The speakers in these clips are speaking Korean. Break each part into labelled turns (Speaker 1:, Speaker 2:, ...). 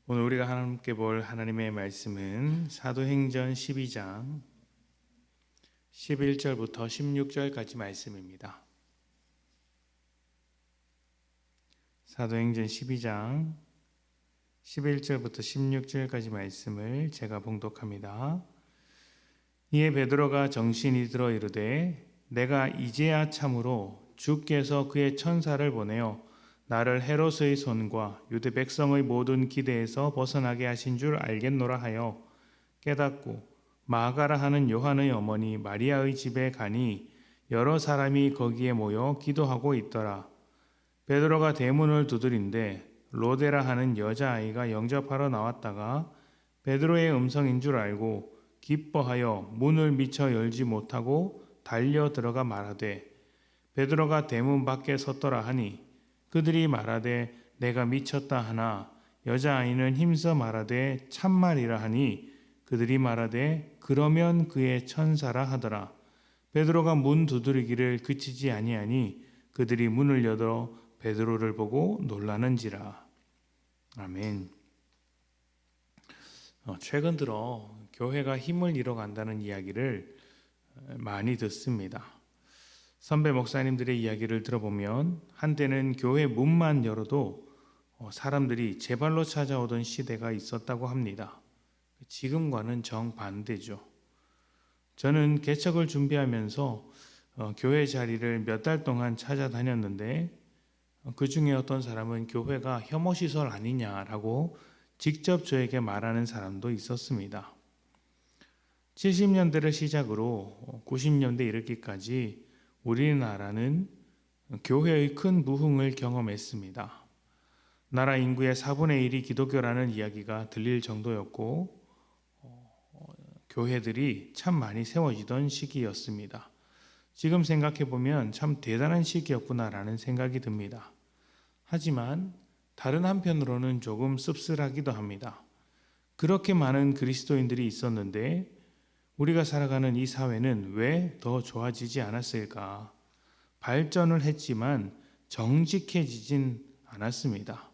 Speaker 1: 오늘 우리가 함께 볼 하나님의 말씀은 사도행전 12장 11절부터 16절까지 말씀입니다. 사도행전 12장 11절부터 16절까지 말씀을 제가 봉독합니다. 이에 베드로가 정신이 들어 이르되 내가 이제야 참으로 주께서 그의 천사를 보내어 나를 헤롯의 손과 유대 백성의 모든 기대에서 벗어나게 하신 줄 알겠노라 하여 깨닫고 마가라 하는 요한의 어머니 마리아의 집에 가니 여러 사람이 거기에 모여 기도하고 있더라. 베드로가 대문을 두드린데 로데라 하는 여자아이가 영접하러 나왔다가 베드로의 음성인 줄 알고 기뻐하여 문을 미처 열지 못하고 달려 들어가 말하되 베드로가 대문 밖에 섰더라 하니 그들이 말하되 내가 미쳤다 하나 여자아이는 힘써 말하되 참말이라 하니 그들이 말하되 그러면 그의 천사라 하더라. 베드로가 문 두드리기를 그치지 아니하니 그들이 문을 열어 베드로를 보고 놀라는지라. 아멘. 최근 들어 교회가 힘을 잃어간다는 이야기를 많이 듣습니다. 선배 목사님들의 이야기를 들어보면 한때는 교회 문만 열어도 사람들이 제 발로 찾아오던 시대가 있었다고 합니다. 지금과는 정반대죠. 저는 개척을 준비하면서 교회 자리를 몇 달 동안 찾아다녔는데 그 중에 어떤 사람은 교회가 혐오시설 아니냐라고 직접 저에게 말하는 사람도 있었습니다. 70년대를 시작으로 90년대 이르기까지 우리나라는 교회의 큰 부흥을 경험했습니다. 나라 인구의 4분의 1이 기독교라는 이야기가 들릴 정도였고 교회들이 참 많이 세워지던 시기였습니다. 지금 생각해보면 참 대단한 시기였구나라는 생각이 듭니다. 하지만 다른 한편으로는 조금 씁쓸하기도 합니다. 그렇게 많은 그리스도인들이 있었는데 우리가 살아가는 이 사회는 왜 더 좋아지지 않았을까? 발전을 했지만 정직해지진 않았습니다.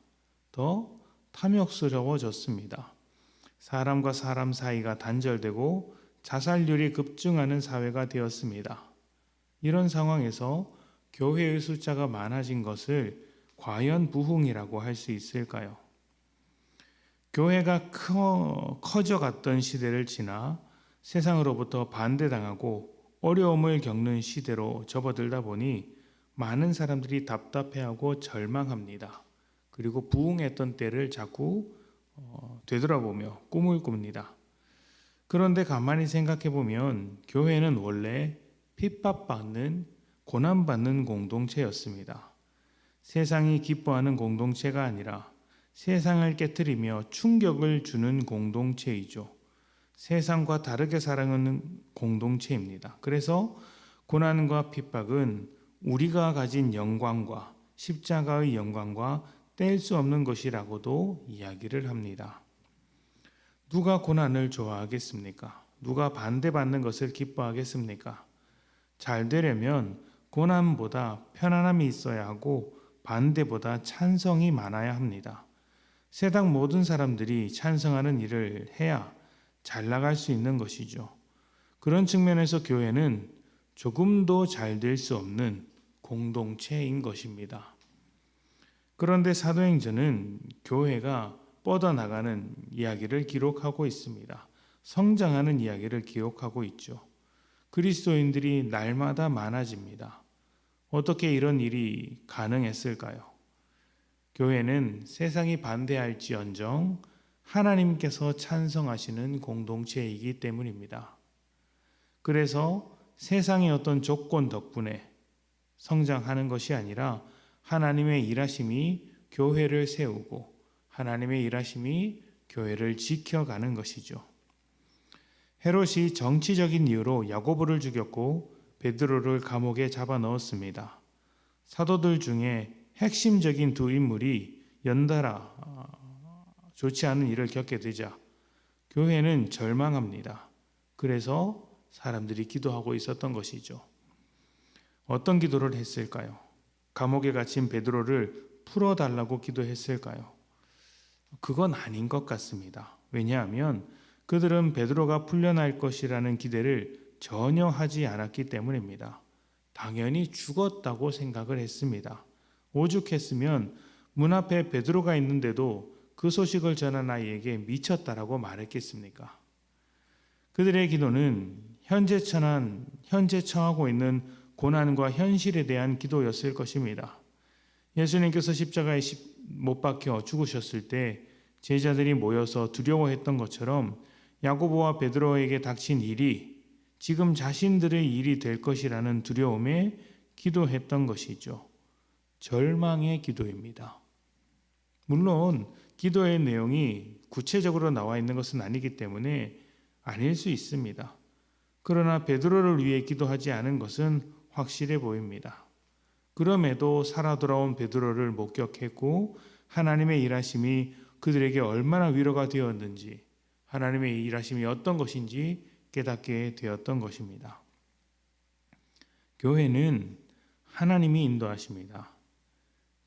Speaker 1: 더 탐욕스러워졌습니다. 사람과 사람 사이가 단절되고 자살률이 급증하는 사회가 되었습니다. 이런 상황에서 교회의 숫자가 많아진 것을 과연 부흥이라고 할 수 있을까요? 교회가 커져갔던 시대를 지나 세상으로부터 반대당하고 어려움을 겪는 시대로 접어들다 보니 많은 사람들이 답답해하고 절망합니다. 그리고 부흥했던 때를 자꾸 되돌아보며 꿈을 꿉니다. 그런데 가만히 생각해 보면 교회는 원래 핍박받는, 고난받는 공동체였습니다. 세상이 기뻐하는 공동체가 아니라 세상을 깨트리며 충격을 주는 공동체이죠. 세상과 다르게 살아가는 공동체입니다. 그래서 고난과 핍박은 우리가 가진 영광과 십자가의 영광과 뗄 수 없는 것이라고도 이야기를 합니다. 누가 고난을 좋아하겠습니까? 누가 반대받는 것을 기뻐하겠습니까? 잘 되려면 고난보다 편안함이 있어야 하고 반대보다 찬성이 많아야 합니다. 세상 모든 사람들이 찬성하는 일을 해야 잘 나갈 수 있는 것이죠. 그런 측면에서 교회는 조금도 잘 될 수 없는 공동체인 것입니다. 그런데 사도행전은 교회가 뻗어나가는 이야기를 기록하고 있습니다. 성장하는 이야기를 기록하고 있죠. 그리스도인들이 날마다 많아집니다. 어떻게 이런 일이 가능했을까요? 교회는 세상이 반대할지언정 하나님께서 찬성하시는 공동체이기 때문입니다. 그래서 세상의 어떤 조건 덕분에 성장하는 것이 아니라 하나님의 일하심이 교회를 세우고 하나님의 일하심이 교회를 지켜가는 것이죠. 헤롯이 정치적인 이유로 야고보를 죽였고 베드로를 감옥에 잡아넣었습니다. 사도들 중에 핵심적인 두 인물이 연달아 좋지 않은 일을 겪게 되자 교회는 절망합니다. 그래서 사람들이 기도하고 있었던 것이죠. 어떤 기도를 했을까요? 감옥에 갇힌 베드로를 풀어달라고 기도했을까요? 그건 아닌 것 같습니다. 왜냐하면 그들은 베드로가 풀려날 것이라는 기대를 전혀 하지 않았기 때문입니다. 당연히 죽었다고 생각을 했습니다. 오죽했으면 문 앞에 베드로가 있는데도 그 소식을 전한 아이에게 미쳤다라고 말했겠습니까? 그들의 기도는 현재 처하고 있는 고난과 현실에 대한 기도였을 것입니다. 예수님께서 십자가에 못 박혀 죽으셨을 때 제자들이 모여서 두려워했던 것처럼 야고보와 베드로에게 닥친 일이 지금 자신들의 일이 될 것이라는 두려움에 기도했던 것이죠. 절망의 기도입니다. 물론 기도의 내용이 구체적으로 나와 있는 것은 아니기 때문에 아닐 수 있습니다. 그러나 베드로를 위해 기도하지 않은 것은 확실해 보입니다. 그럼에도 살아 돌아온 베드로를 목격했고 하나님의 일하심이 그들에게 얼마나 위로가 되었는지, 하나님의 일하심이 어떤 것인지 깨닫게 되었던 것입니다. 교회는 하나님이 인도하십니다.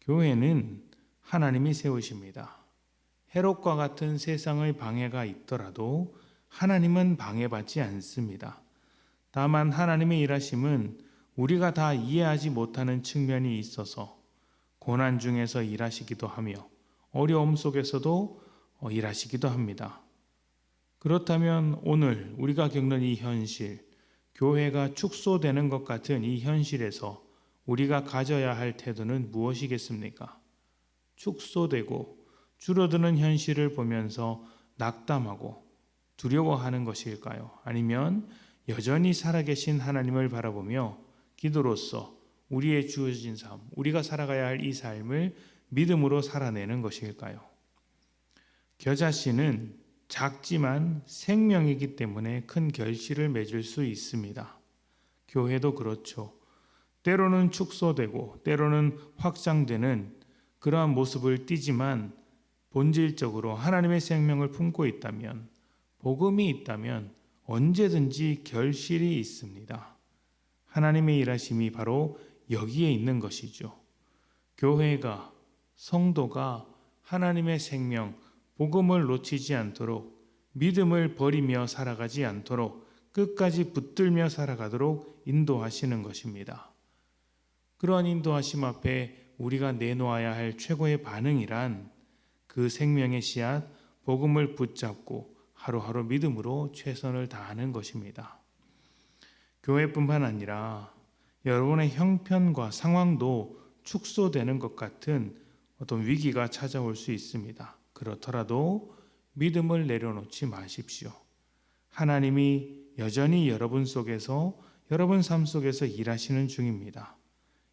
Speaker 1: 교회는 하나님이 세우십니다. 헤롯과 같은 세상의 방해가 있더라도 하나님은 방해받지 않습니다. 다만 하나님의 일하심은 우리가 다 이해하지 못하는 측면이 있어서 고난 중에서 일하시기도 하며 어려움 속에서도 일하시기도 합니다. 그렇다면 오늘 우리가 겪는 이 현실, 교회가 축소되는 것 같은 이 현실에서 우리가 가져야 할 태도는 무엇이겠습니까? 축소되고 줄어드는 현실을 보면서 낙담하고 두려워하는 것일까요? 아니면 여전히 살아계신 하나님을 바라보며 기도로서 우리의 주어진 삶, 우리가 살아가야 할 이 삶을 믿음으로 살아내는 것일까요? 겨자씨는 작지만 생명이기 때문에 큰 결실을 맺을 수 있습니다. 교회도 그렇죠. 때로는 축소되고 때로는 확장되는 그러한 모습을 띠지만 본질적으로 하나님의 생명을 품고 있다면, 복음이 있다면 언제든지 결실이 있습니다. 하나님의 일하심이 바로 여기에 있는 것이죠. 교회가, 성도가 하나님의 생명, 복음을 놓치지 않도록, 믿음을 버리며 살아가지 않도록 끝까지 붙들며 살아가도록 인도하시는 것입니다. 그러한 인도하심 앞에 우리가 내놓아야 할 최고의 반응이란 그 생명의 씨앗, 복음을 붙잡고 하루하루 믿음으로 최선을 다하는 것입니다. 교회뿐만 아니라 여러분의 형편과 상황도 축소되는 것 같은 어떤 위기가 찾아올 수 있습니다. 그렇더라도 믿음을 내려놓지 마십시오. 하나님이 여전히 여러분 속에서, 여러분 삶 속에서 일하시는 중입니다.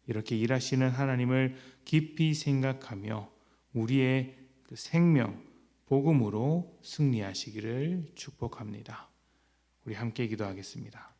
Speaker 1: 이렇게 일하시는 하나님을 깊이 생각하며 우리의 그 생명, 복음으로 승리하시기를 축복합니다. 우리 함께 기도하겠습니다.